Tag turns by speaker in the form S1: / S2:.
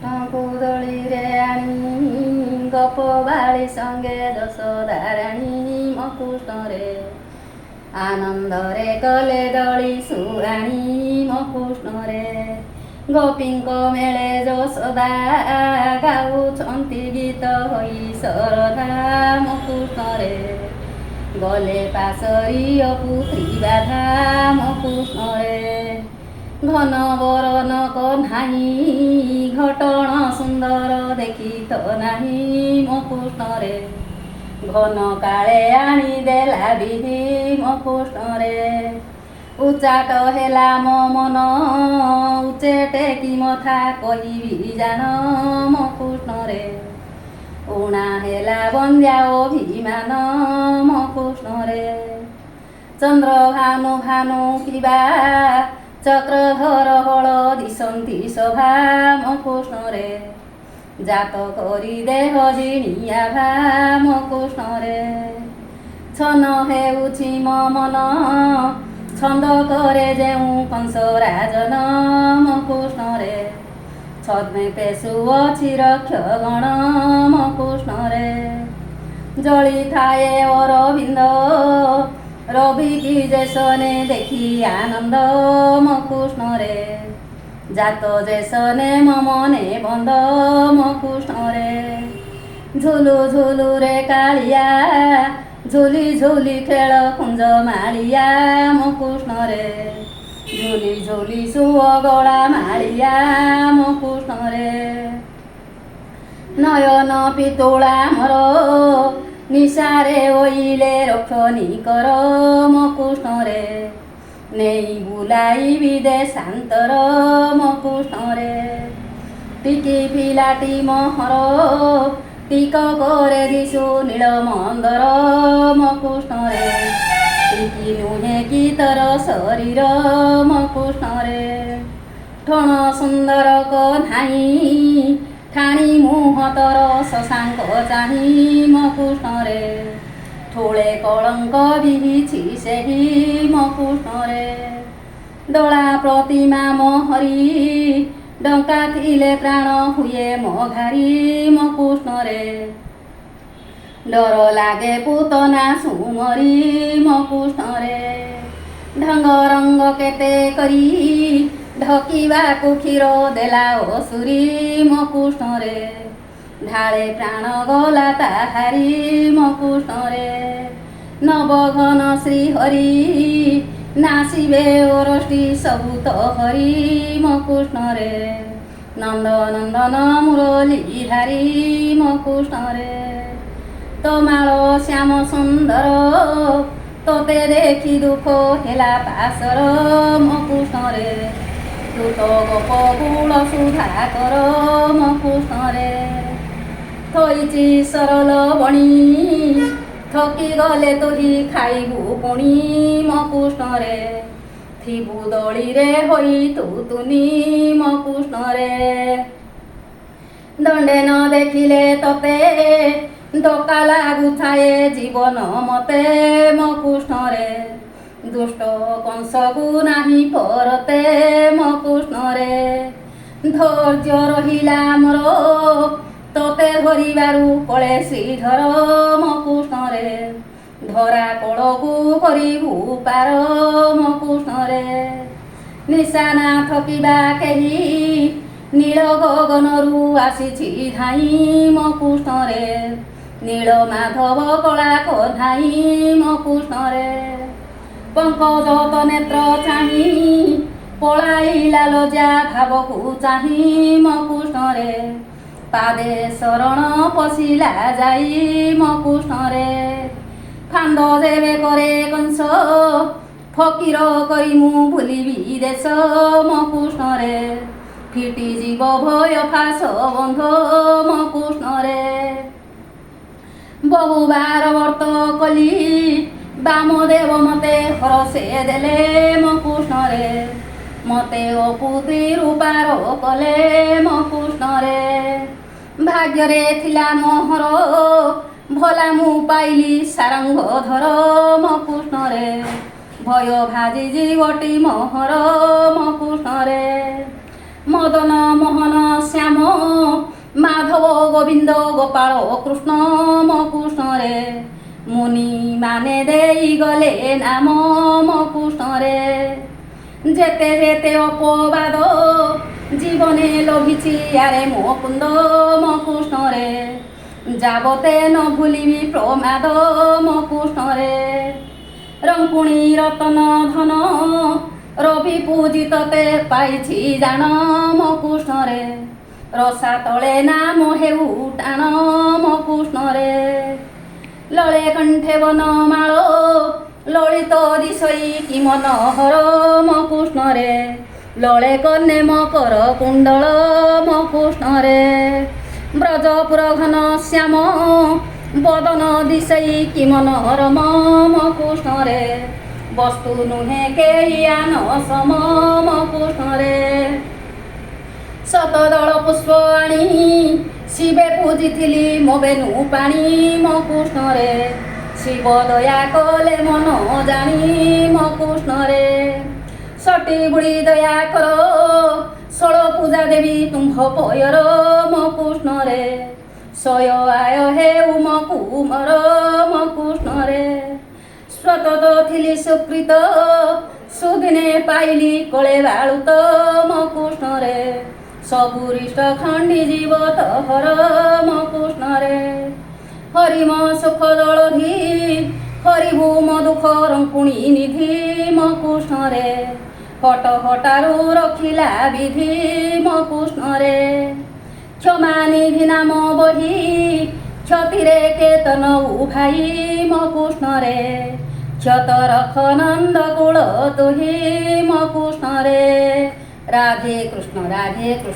S1: କୃଷ୍ଣଙ୍କୁ ଦୋଳିରେ ଆଣି ଗୋପବାଳି ସଙ୍ଗେ ଯଶୋଦାରାଣୀ ମୋ କୃଷ୍ଣରେ ଆନନ୍ଦରେ କଲେ ଦଳି ସୁରାଣୀ ମୋ କୃଷ୍ଣରେ ଗୋପୀଙ୍କ ମେଳେ ଯଶୋଦା ଗାଉଛନ୍ତି ଗୀତ ହୋଇ ଶରଧା ମୋ କୃଷ୍ଣରେ ଗଲେ ପାଶରୀୟ ପୁତ୍ରୀ ବାଧା ମୋ କୃଷ୍ଣରେ ଘନ ବରନ କହ୍ନାଇ ଘଟଣ ସୁନ୍ଦର ଦେଖି ତ ନାହିଁ ମୋ କୃଷ୍ଣରେ ଘନ କାଳେ ଆଣିଦେଲା ବିଧି ମୋ କୃଷ୍ଣରେ ଉଚାଟ ହେଲା ମୋ ମନ ଉଚେଟେ କି ମଥା କହିବି ଜାଣ ମୋ କୃଷ୍ଣରେ ଉଣା ହେଲା ବନ୍ଧ୍ୟା ଅଭିମାନ ମୋ କୃଷ୍ଣରେ ଚନ୍ଦ୍ର ଭାନୁ ଭାନୁ କିବା ଚକ୍ରଧର ହଳ ଦିଶନ୍ତି ଶୋଭା ମୋ କୃଷ୍ଣରେ ଜାତ କରି ଦେହ ଜିଣିଆ ଭା ମୋ କୃଷ୍ଣରେ ଛନ ହେଉଛି ମୋ ମନ ଛନ୍ଦ କରେ ଯେଉଁ କଂସ ରାଜନ ମୋ କୃଷ୍ଣରେ ଛଦ୍ମେ ପେଶୁ ଅଛି ରକ୍ଷ ଗଣ ମୋ କୃଷ୍ଣରେ ଜଳିଥାଏ ଅରବିନ୍ଦ ରବି କି ଯେସନେ ଦେଖି ଆନନ୍ଦ ମୋ କୃଷ୍ଣରେ ଜାତ ଯେସନେ ମୋ ମନେ ବନ୍ଦ ମୋ କୃଷ୍ଣରେ ଝୁଲୁ ଝୁଲୁରେ କାଳିଆ ଝୁଲି ଝୁଲି ଖେଳ କୁଞ୍ଜ ମାଳିଆ ମୋ କୃଷ୍ଣରେ ଝୁଲି ଝୁଲି ସୁଅ ଗଳା ମାଳିଆ ମୋ କୃଷ୍ଣରେ ନୟନ ପିତୁଳା ମୋର ନିଶାରେ ଓଇଲେ ରକ୍ଷଣୀ କର ମୋ କୃଷ୍ଣରେ ନେଇ ବୁଲାଇବି ଦେଶାନ୍ତର ମୋ କୃଷ୍ଣରେ ଟିକି ପିଲାଟି ମୋହର ଟିକ করে দিশু নীଳ ମନ୍ଦର ମୋ କୃଷ୍ଣରେ ଟିକି ନୁହେଁ କି ତର ଶରୀର ମୋ କୃଷ୍ଣରେ ଠଣ ସୁନ୍ଦର କହ୍ନାଇ ଠାଣି ମୁହଁ ତର ଶଶାଙ୍କ ଚାହିଁ ମୋ କୃଷ୍ଣରେ ଠୋଳେ କଳଙ୍କ ବିହିଛି ସେହି ମୋ କୃଷ୍ଣରେ ଦୋଳା ପ୍ରତିମା ମୋ ହରି ଡଙ୍କା ଥିଲେ ପ୍ରାଣ ହୁଏ ମୋ ଘାରି ମୋ କୃଷ୍ଣରେ ଡର ଲାଗେ ପୁତନା ସୁମରି ମୋ କୃଷ୍ଣରେ ଢଙ୍ଗ ରଙ୍ଗ କେତେ କରି ଢକିବାକୁ କ୍ଷୀର ଦେଲା ଅସୁରୀ ମୋ କୃଷ୍ଣରେ ଢାଳେ ପ୍ରାଣ ଗଲା ତାହାରି ମୋ କୃଷ୍ଣରେ ନବଘନ ଶ୍ରୀ ହରି ନାସିବେ ଓରଷ୍ଟି ସବୁ ତ ହରି ମୋ କୃଷ୍ଣରେ ନନ୍ଦ ନନ୍ଦନ ମୁରଲୀଧାରୀ ମୋ କୃଷ୍ଣରେ ତୋମାଳ ଶ୍ୟାମ ସୁନ୍ଦର ତୋତେ ଦେଖି ଦୁଃଖ ହେଲା ପାଶର ମୋ କୃଷ୍ଣରେ ତୁ ତ ଗୋପ ଗୁଳ ସୁଧାକର ମୋ କୃଷ୍ଣରେ ଥଇଛି ସରଲ ବଣି ଥକି ଗଲେ ତୋହି ଖାଇବୁ ପୁଣି ମୋ କୃଷ୍ଣରେ ଥିବୁ ଦଳିରେ ହୋଇ ତୁ ତୁନି ମୋ କୃଷ୍ଣରେ ଦଣ୍ଡେ ନ ଦେଖିଲେ ତତେ ଡକା ଲାଗୁଥାଏ ଜୀବନ ମତେ ମୋ କୃଷ୍ଣରେ ଦୁଷ୍ଟ କଂସକୁ ନାହିଁ ପରତେ ମୋ କୃଷ୍ଣରେ ଧୈର୍ଯ୍ୟ ରହିଲା ମୋର ତୋତେ ଧରିବାରୁ କଳେ ଶ୍ରୀଧର ମୋ କୃଷ୍ଣରେ ଧରା କଳକୁ କରିବୁ ପାର ମୋ କୃଷ୍ଣରେ ନିଶାନା ଥକିବା କେହି ନୀଳ ଗଗନରୁ ଆସିଛି ଧାଇଁ ମୋ କୃଷ୍ଣରେ ନୀଳ ମାଧବ କଳା କହ୍ନାଇ ମୋ କୃଷ୍ଣରେ ପଙ୍କଜ ତ ନେତ୍ର ଚାହିଁ ପଳାଇଲା ଲଜା ଭାବକୁ ଚାହିଁ ମୋ କୃଷ୍ଣରେ ପାଦେ ଶରଣ ପଶିଲା ଯାଇ ମୋ କୃଷ୍ଣରେ ଫାନ୍ଦ ଯେବେ କରେ କଂସ ଫକୀର କରି ମୁଁ ଭୁଲିବି ଦେଶ ମୋ କୃଷ୍ଣରେ ଫିଟିଯିବ ଭୟ ଫାସ ବନ୍ଧ ମୋ କୃଷ୍ଣରେ ବହୁବାର ବର୍ତ୍ତ କଲି ବାମଦେବ ମତେ ହରସେ ଦେଲେ ମୋ କୃଷ୍ଣରେ ମତେ ଅପୁତ୍ରୀ ରୂପାର କଲେ ମୋ କୃଷ୍ଣରେ ଭାଗ୍ୟରେ ଥିଲା ମୋହର ଭଲା ମୁଁ ପାଇଲି ସାରଙ୍ଗଧର ମୋ କୃଷ୍ଣରେ ଭୟ ଭାଜି ଜୀବଟି ମୋହର ମୋ କୃଷ୍ଣରେ ମଦନ ମୋହନ ଶ୍ୟାମ ମାଧବ ଗୋବିନ୍ଦ ଗୋପାଳ କୃଷ୍ଣ ମୋ କୃଷ୍ଣରେ ମୁନି ମାନେ ଦେଇଗଲେ ନାମ ମୋ କୃଷ୍ଣରେ ଯେତେ ଯେତେ ଅପବାଦ ଜୀବନେ ଲୋଭିଛି ଆରେ ମୋ କୁନ୍ଦ ମୋ କୃଷ୍ଣରେ ଯାବତେ ନ ଭୁଲିବି ପ୍ରମାଦ ମୋ କୃଷ୍ଣରେ ରଙ୍କୁଣୀ ରତନ ଧନ ରବି ପୂଜିତତେ ପାଇଛି ଜାଣ ମୋ କୃଷ୍ଣରେ ରସା ତଳେ ନାମ ହେଉ ଟାଣ ମୋ କୃଷ୍ଣରେ ଲଳେ କଣ୍ଠେ ବନମାଳ ଲଳିତ ଦିଶଇ କି ମନୋହର ମୋ କୃଷ୍ଣରେ ଲଳେ କନେ ମକର କୁଣ୍ଡଳ ମୋ କୃଷ୍ଣରେ ବ୍ରଜପୁର ଘନ ଶ୍ୟାମ ବଦନ ଦିଶଇ କି ମନୋରମ ମୋ କୃଷ୍ଣରେ ବସ୍ତୁ ନୁହେଁ କେହି ଆନ ସମ ମୋ କୃଷ୍ଣରେ ଶତଦଳ ପୁଷ୍ପ ଆଣି ଶିବେ ପୂଜିଥିଲି ମୋ ବେନୁ ପାଣି ମୋ କୃଷ୍ଣରେ ଶିବ ଦୟା କଲେ ମନ ଜାଣି ମୋ କୃଷ୍ଣରେ ସଟି ବୁଢ଼ୀ ଦୟା କର ଷୋଳ ପୂଜା ଦେବି ତୁମ୍ଭ ପୟର ମୋ କୃଷ୍ଣରେ ସୟ ଆୟ ହେଉ ମୋ କୁମର ମୋ କୃଷ୍ଣରେ ସ୍ୱତତ ଥିଲି ସୁକୃତ ସୁଦିନେ ପାଇଲି କଳେ ବାଳୁତ ମୋ କୃଷ୍ଣରେ ସବୁରିଷ୍ଟ ଖଣ୍ଡି ଜୀବ ତହର ମୋ କୃଷ୍ଣରେ ହରିମ ସୁଖ ଦଳଧି ହରିବୁ ମୋ ଦୁଃଖ ରଙ୍କୁଣୀ ନିଧି ମୋ କୃଷ୍ଣରେ ହଟ ହଟାରୁ ରଖିଲା ବିଧି ମୋ କୃଷ୍ଣରେ କ୍ଷମା ନିଧି ନାମ ବହି କ୍ଷତିରେ କେତନ ଭାଇ ମୋ କୃଷ୍ଣରେ କ୍ଷତ ରଖ ନନ୍ଦ କୂଳ ତୁହି ମୋ କୃଷ୍ଣରେ ରାଧେ କୃଷ୍ଣ ରାଧେ କୃଷ୍ଣ।